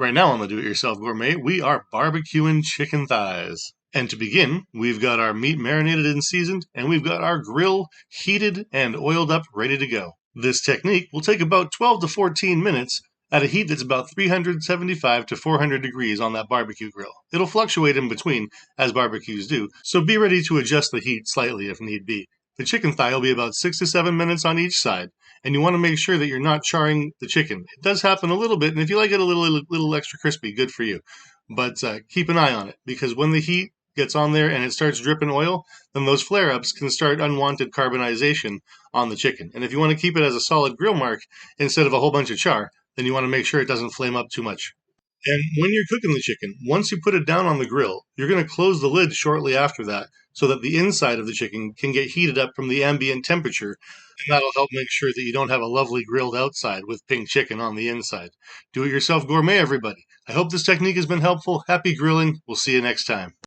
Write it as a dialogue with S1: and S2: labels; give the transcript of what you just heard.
S1: Right now on the Do-It-Yourself Gourmet, we are barbecuing chicken thighs. And to begin, we've got our meat marinated and seasoned, and we've got our grill heated and oiled up, ready to go. This technique will take about 12 to 14 minutes at a heat that's about 375 to 400 degrees on that barbecue grill. It'll fluctuate in between, as barbecues do, so be ready to adjust the heat slightly if need be. The chicken thigh will be about 6 to 7 minutes on each side, and you want to make sure that you're not charring the chicken. It does happen a little bit, and if you like it a little extra crispy, good for you. But keep an eye on it, because when the heat gets on there and it starts dripping oil, then those flare-ups can start unwanted carbonization on the chicken. And if you want to keep it as a solid grill mark instead of a whole bunch of char, then you want to make sure it doesn't flame up too much. And when you're cooking the chicken, once you put it down on the grill, you're going to close the lid shortly after that so that the inside of the chicken can get heated up from the ambient temperature. And that'll help make sure that you don't have a lovely grilled outside with pink chicken on the inside. Do it yourself gourmet, everybody. I hope this technique has been helpful. Happy grilling. We'll see you next time.